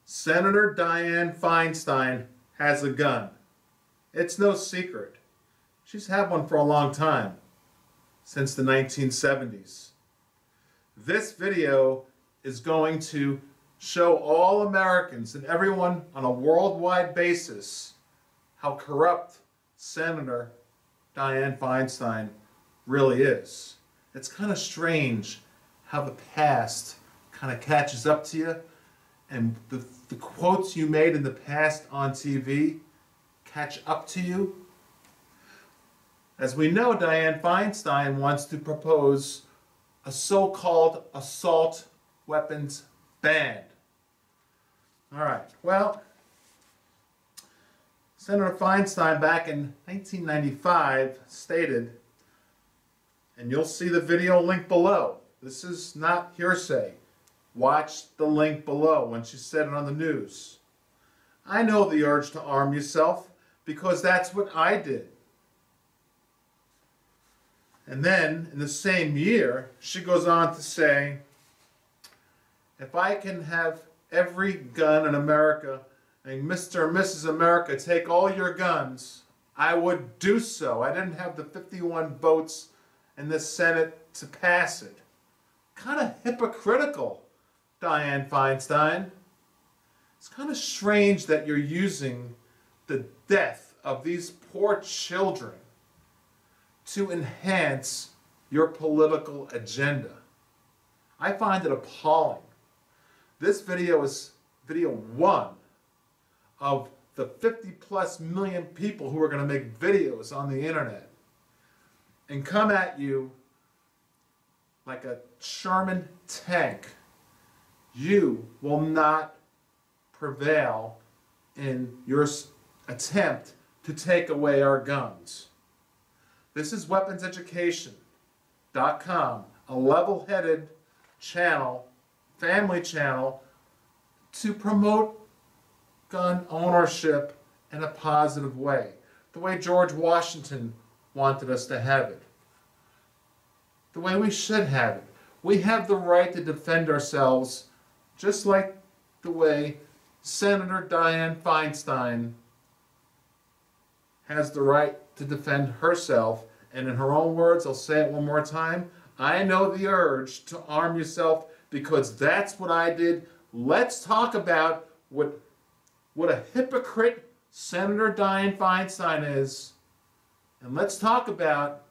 Senator Dianne Feinstein has a gun. It's no secret. She's had one for a long time, since the 1970s. This video is going to show all Americans and everyone on a worldwide basis how corrupt Senator Dianne Feinstein really is. It's kind of strange how the past kind of catches up to you, and the quotes you made in the past on TV catch up to you. As we know, Dianne Feinstein wants to propose a so-called assault weapons ban. All right, well, Senator Feinstein back in 1995 stated, and you'll see the video link below. This is not hearsay. Watch the link below when she said it on the news. I know the urge to arm yourself because that's what I did. And then, in the same year, she goes on to say, if I can have every gun in America and Mr. and Mrs. America take all your guns, I would do so. I didn't have the 51 votes in the Senate to pass it. Kind of hypocritical, Dianne Feinstein. It's kind of strange that you're using the death of these poor children to enhance your political agenda. I find it appalling. This video is video one of the 50+ million people who are going to make videos on the internet and come at you like a Sherman tank. You will not prevail in your attempt to take away our guns. This is weaponseducation.com, a level-headed channel, family channel, to promote gun ownership in a positive way, the way George Washington wanted us to have it, the way we should have it. We have the right to defend ourselves just like the way Senator Dianne Feinstein has the right to defend herself. And in her own words, I'll say it one more time, I know the urge to arm yourself because that's what I did. Let's talk about what a hypocrite Senator Dianne Feinstein is. And let's talk about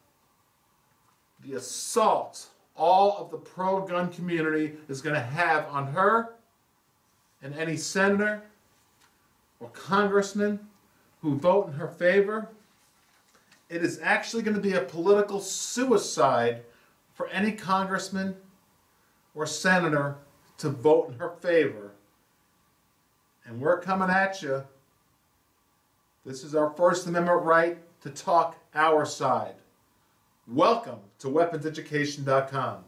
the assault all of the pro-gun community is going to have on her and any senator or congressman who vote in her favor. It is actually going to be a political suicide for any congressman or senator to vote in her favor. And we're coming at you. This is our First Amendment right to talk our side. Welcome to weaponseducation.com.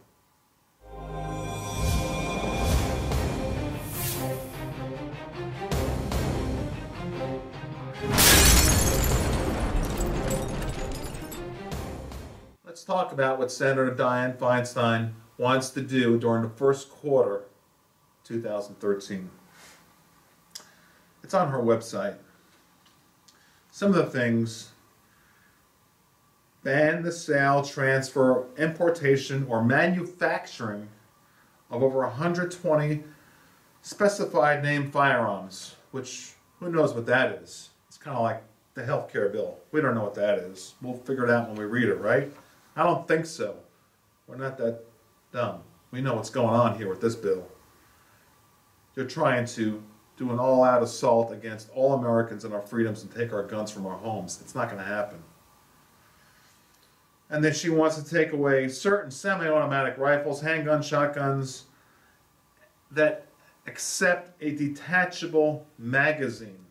Let's talk about what Senator Dianne Feinstein wants to do during the first quarter 2013. It's on her website. Some of the things: ban the sale, transfer, importation, or manufacturing of over 120 specified name firearms, which who knows what that is. It's kind of like the health care bill. We don't know what that is. We'll figure it out when we read it, right? I don't think so. We're not that dumb. We know what's going on here with this bill. They're trying to do an all-out assault against all Americans and our freedoms and take our guns from our homes. It's not going to happen. And then she wants to take away certain semi-automatic rifles, handguns, shotguns that accept a detachable magazine.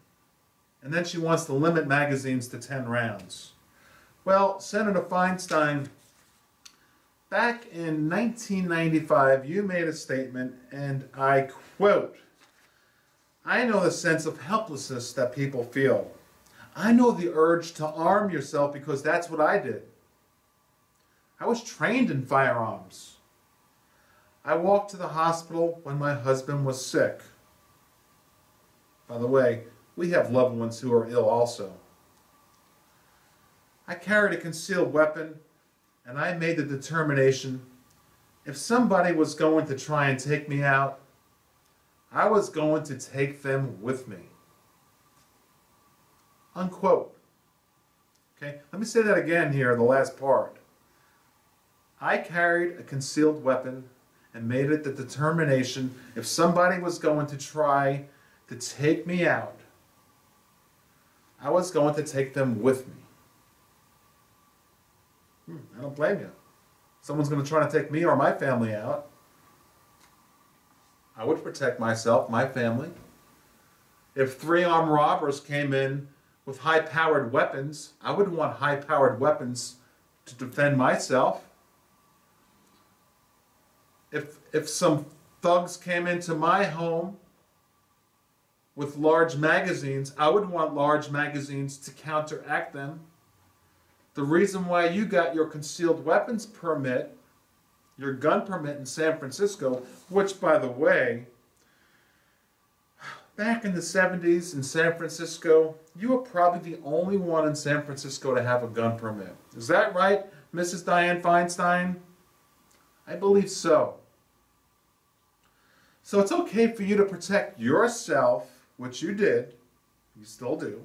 And then she wants to limit magazines to 10 rounds. Well, Senator Feinstein, back in 1995, you made a statement, and I quote, "I know the sense of helplessness that people feel. I know the urge to arm yourself because that's what I did. I was trained in firearms. I walked to the hospital when my husband was sick. By the way, we have loved ones who are ill also. I carried a concealed weapon, and I made the determination if somebody was going to try and take me out, I was going to take them with me. Unquote. Okay, let me say that again here, the last part. I carried a concealed weapon and made it the determination if somebody was going to try to take me out, I was going to take them with me. I don't blame you. Someone's going to try to take me or my family out. I would protect myself, my family. If 3 armed robbers came in with high-powered weapons, I would want high-powered weapons to defend myself. If some thugs came into my home with large magazines, I would want large magazines to counteract them. The reason why you got your concealed weapons permit, your gun permit in San Francisco, which, by the way, back in the 70s in San Francisco, you were probably the only one in San Francisco to have a gun permit. Is that right, Mrs. Dianne Feinstein? I believe so. So it's okay for you to protect yourself, which you did, you still do,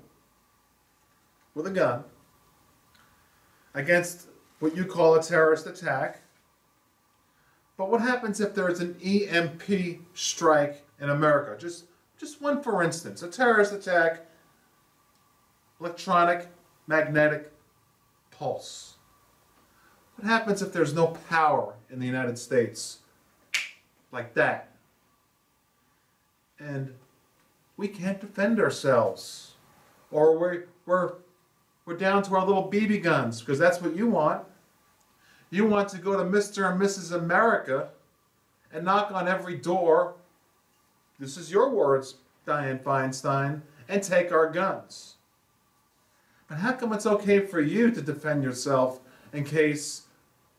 with a gun, against what you call a terrorist attack. But what happens if there's an EMP strike in America? Just one for instance, a terrorist attack, electronic magnetic pulse. What happens if there's no power in the United States like that? And we can't defend ourselves. Or we're down to our little BB guns, because that's what you want. You want to go to Mr. and Mrs. America and knock on every door, this is your words, Dianne Feinstein, and take our guns. But how come it's okay for you to defend yourself in case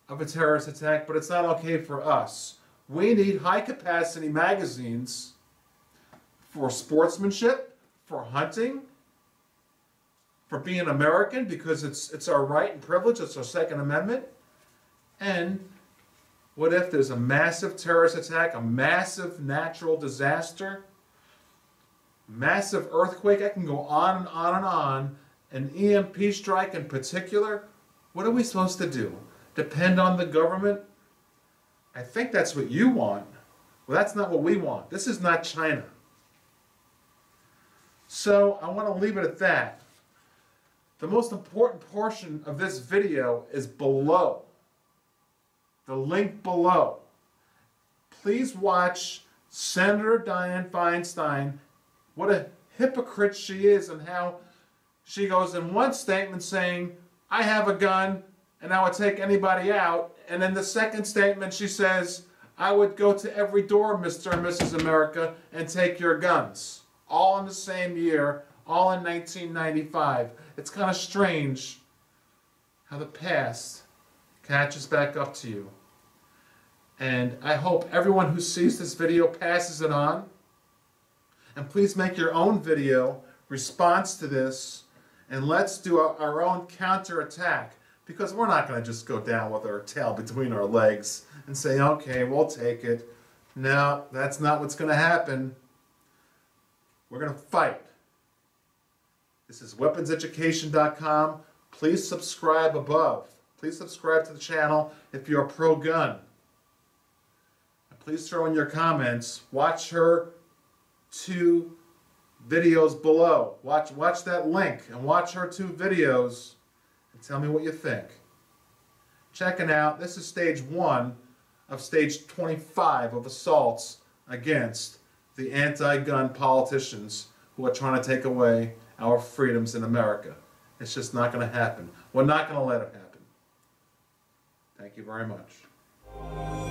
of a terrorist attack, but it's not okay for us? We need high-capacity magazines for sportsmanship, for hunting, for being American, because it's our right and privilege, it's our Second Amendment. And what if there's a massive terrorist attack, a massive natural disaster, massive earthquake? I can go on and on and on. An EMP strike in particular, what are we supposed to do? Depend on the government? I think that's what you want. Well, that's not what we want. This is not China. So I want to leave it at that. The most important portion of this video is below. The link below. Please watch Senator Dianne Feinstein. What a hypocrite she is, and how she goes in one statement saying, I have a gun and I would take anybody out. And in the second statement she says, I would go to every door, Mr. and Mrs. America, and take your guns. All in the same year, all in 1995. It's kind of strange how the past catches back up to you. And I hope everyone who sees this video passes it on. And please make your own video response to this, and let's do our own counterattack, because we're not going to just go down with our tail between our legs and say, okay, we'll take it. No, that's not what's going to happen. We're going to fight. This is weaponseducation.com. Please subscribe above. Please subscribe to the channel if you're pro-gun. Please throw in your comments. Watch her 2 videos below. Watch that link and watch her 2 videos and tell me what you think. Check it out. This is stage 1 of stage 25 of assaults against the anti-gun politicians who are trying to take away our freedoms in America. It's just not going to happen. We're not going to let it happen. Thank you very much.